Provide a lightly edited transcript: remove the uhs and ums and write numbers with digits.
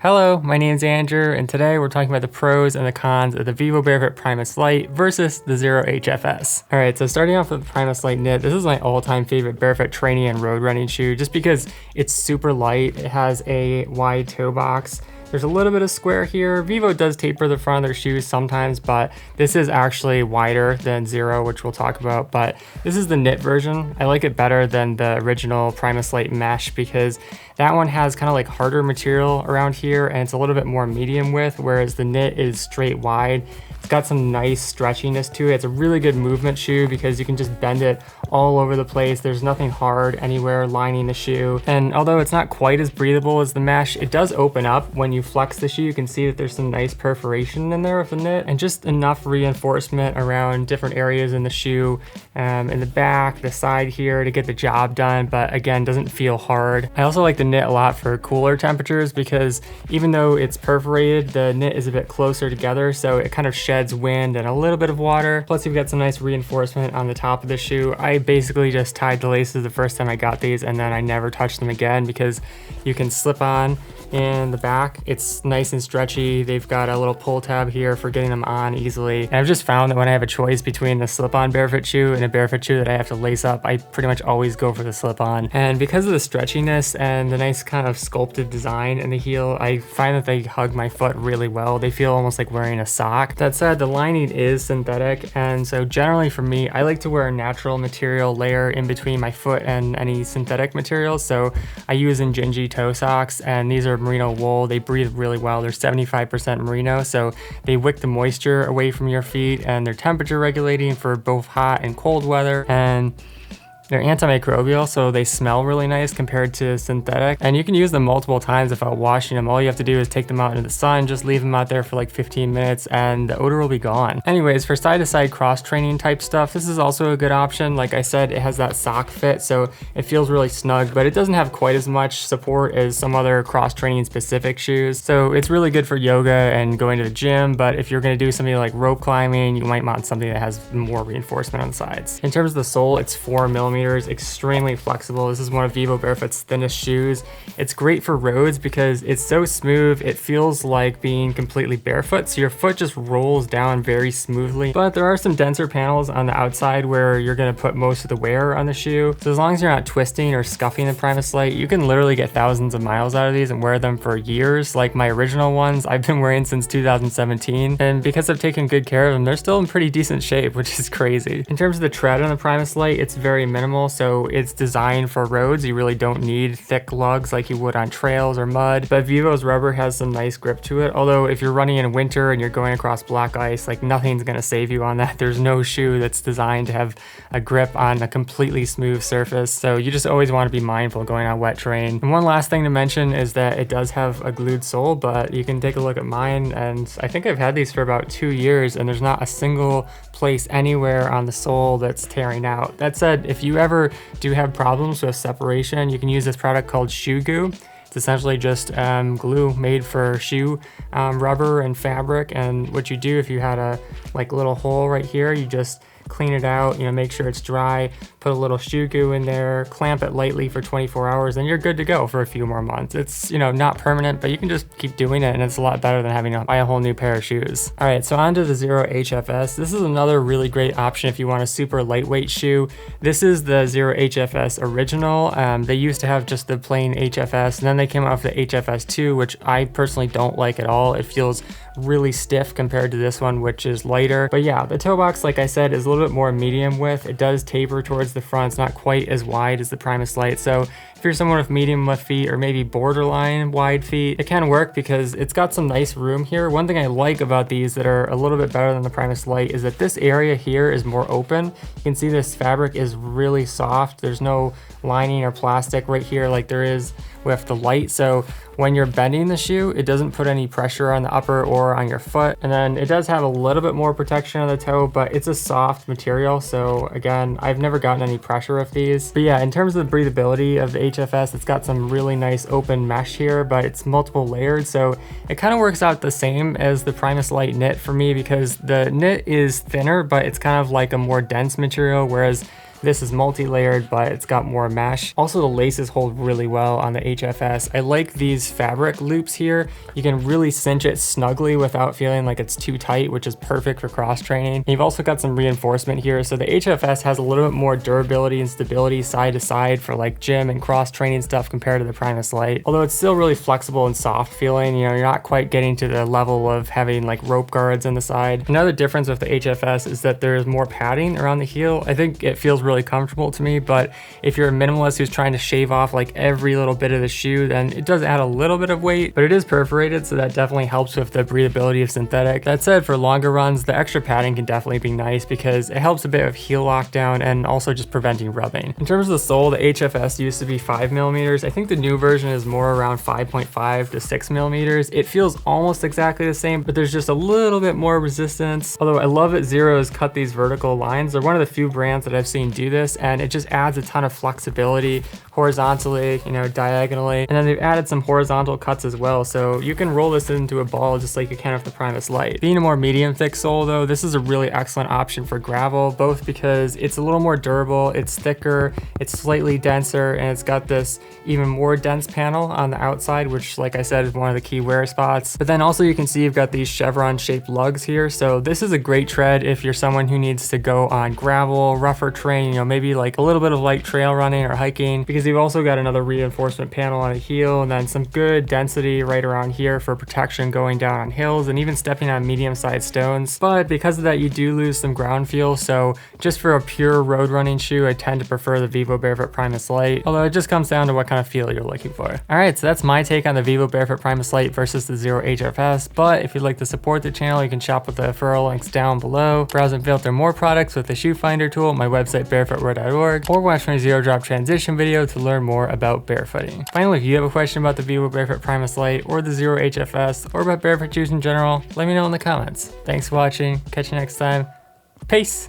Hello, my name is Andrew, and today we're talking about the pros and the cons of the Vivobarefoot PRIMUS LITE versus the Xero HFS. All right, so starting off with the PRIMUS LITE knit, this is my all-time favorite barefoot training and road running shoe just because it's super light. It has a wide toe box. There's a little bit of square here. Vivo does taper the front of their shoes sometimes, but this is actually wider than Xero, which we'll talk about. But this is the knit version. I like it better than the original PRIMUS LITE mesh because that one has kind of like harder material around here and it's a little bit more medium width, whereas the knit is straight wide. It's got some nice stretchiness to it. It's a really good movement shoe because you can just bend it all over the place. There's nothing hard anywhere lining the shoe. And although it's not quite as breathable as the mesh, it does open up. When you flex the shoe, you can see that there's some nice perforation in there with the knit and just enough reinforcement around different areas in the shoe, in the back, the side here to get the job done, but again, doesn't feel hard. I also like the knit a lot for cooler temperatures because even though it's perforated, the knit is a bit closer together, so it kind of sheds wind and a little bit of water. Plus you've got some nice reinforcement on the top of the shoe. I basically just tied the laces the first time I got these and then I never touched them again because you can slip on in the back. It's nice and stretchy. They've got a little pull tab here for getting them on easily. And I've just found that when I have a choice between the slip-on barefoot shoe and a barefoot shoe that I have to lace up, I pretty much always go for the slip-on. And because of the stretchiness and the nice kind of sculpted design in the heel, I find that they hug my foot really well. They feel almost like wearing a sock. That said, the lining is synthetic, and so generally for me, I like to wear a natural material layer in between my foot and any synthetic materials. So I use Injinji toe socks, and these are merino wool. They breathe really well. They're 75% merino, so they wick the moisture away from your feet, and they're temperature regulating for both hot and cold weather, and they're antimicrobial, so they smell really nice compared to synthetic. And you can use them multiple times without washing them. All you have to do is take them out into the sun, just leave them out there for like 15 minutes and the odor will be gone. Anyways, for side-to-side cross-training type stuff, this is also a good option. Like I said, it has that sock fit, so it feels really snug, but it doesn't have quite as much support as some other cross-training specific shoes. So it's really good for yoga and going to the gym, but if you're gonna do something like rope climbing, you might want something that has more reinforcement on the sides. In terms of the sole, it's 4 millimeters, extremely flexible. This is one of Vivobarefoot's thinnest shoes. It's great for roads because it's so smooth. It feels like being completely barefoot, so your foot just rolls down very smoothly. But there are some denser panels on the outside where you're going to put most of the wear on the shoe. So as long as you're not twisting or scuffing the PRIMUS LITE, you can literally get thousands of miles out of these and wear them for years. Like my original ones, I've been wearing since 2017, and because I've taken good care of them, they're still in pretty decent shape, which is crazy. In terms of the tread on the PRIMUS LITE, it's very minimal, so it's designed for roads. You really don't need thick lugs like you would on trails or mud, but Vivo's rubber has some nice grip to it. Although if you're running in winter and you're going across black ice, like nothing's gonna save you on that. There's no shoe that's designed to have a grip on a completely smooth surface, so you just always want to be mindful going on wet terrain. And one last thing to mention is that it does have a glued sole, but you can take a look at mine, and I think I've had these for about 2 years and there's not a single place anywhere on the sole that's tearing out. That said, if you ever do have problems with separation, you can use this product called Shoe Goo. It's essentially just glue made for shoe rubber and fabric, and what you do if you had a little hole right here, you just clean it out, make sure it's dry, put a little shoe goo in there, clamp it lightly for 24 hours, and you're good to go for a few more months. It's, not permanent, but you can just keep doing it, and it's a lot better than having to buy a whole new pair of shoes. All right, so on to the Xero HFS. This is another really great option if you want a super lightweight shoe. This is the Xero HFS original. They used to have just the plain HFS, and then they came out with the HFS 2, which I personally don't like at all. It feels really stiff compared to this one, which is lighter. But yeah, the toe box, like I said, is a little bit more medium width. It does taper towards the front. It's not quite as wide as the PRIMUS LITE. So if you're someone with medium width feet or maybe borderline wide feet, it can work because it's got some nice room here. One thing I like about these that are a little bit better than the PRIMUS LITE is that this area here is more open. You can see this fabric is really soft. There's no lining or plastic right here like there is with the LITE. So when you're bending the shoe, it doesn't put any pressure on the upper or on your foot. And then it does have a little bit more protection on the toe, but it's a soft material. So again, I've never gotten any pressure with these. But yeah, in terms of the breathability of the HFS, it's got some really nice open mesh here, but it's multiple layered. So it kind of works out the same as the PRIMUS LITE knit for me because the knit is thinner, but it's kind of like a more dense material, whereas This is multi-layered, but it's got more mesh. Also, the laces hold really well on the HFS. I like these fabric loops here. You can really cinch it snugly without feeling like it's too tight, which is perfect for cross training. And you've also got some reinforcement here. So the HFS has a little bit more durability and stability side to side for like gym and cross training stuff compared to the PRIMUS LITE. Although it's still really flexible and soft feeling, you know, you're not quite getting to the level of having like rope guards in the side. Another difference with the HFS is that there's more padding around the heel. I think it feels really comfortable to me, but if you're a minimalist who's trying to shave off like every little bit of the shoe, then it does add a little bit of weight, but it is perforated, so that definitely helps with the breathability of synthetic. That said, for longer runs, the extra padding can definitely be nice because it helps a bit of heel lockdown and also just preventing rubbing. In terms of the sole, the HFS used to be 5mm. I think the new version is more around 5.5 to 6mm. It feels almost exactly the same, but there's just a little bit more resistance. Although I love that Xero has cut these vertical lines. They're one of the few brands that I've seen do this, and it just adds a ton of flexibility horizontally, you know, diagonally. And then they've added some horizontal cuts as well, so you can roll this into a ball just like you can with the PRIMUS LITE. Being a more medium thick sole though, this is a really excellent option for gravel, both because it's a little more durable, it's thicker, it's slightly denser, and it's got this even more dense panel on the outside, which like I said is one of the key wear spots. But then also you can see you've got these chevron shaped lugs here, so this is a great tread if you're someone who needs to go on gravel, rougher terrain, you know, maybe like a little bit of light trail running or hiking, because you've also got another reinforcement panel on the heel and then some good density right around here for protection going down on hills and even stepping on medium-sized stones. But because of that, you do lose some ground feel, so just for a pure road running shoe, I tend to prefer the Vivo Barefoot PRIMUS LITE, although it just comes down to what kind of feel you're looking for. All right, so that's my take on the Vivo Barefoot PRIMUS LITE versus the Xero HFS, but if you'd like to support the channel, you can shop with the referral links down below, browse and filter more products with the shoe finder tool, my website barefootwear.org, or watch my Xero drop transition video to learn more about barefooting. Finally, if you have a question about the Vivo Barefoot PRIMUS LITE or the Xero HFS or about barefoot shoes in general, let me know in the comments. Thanks for watching. Catch you next time. Peace.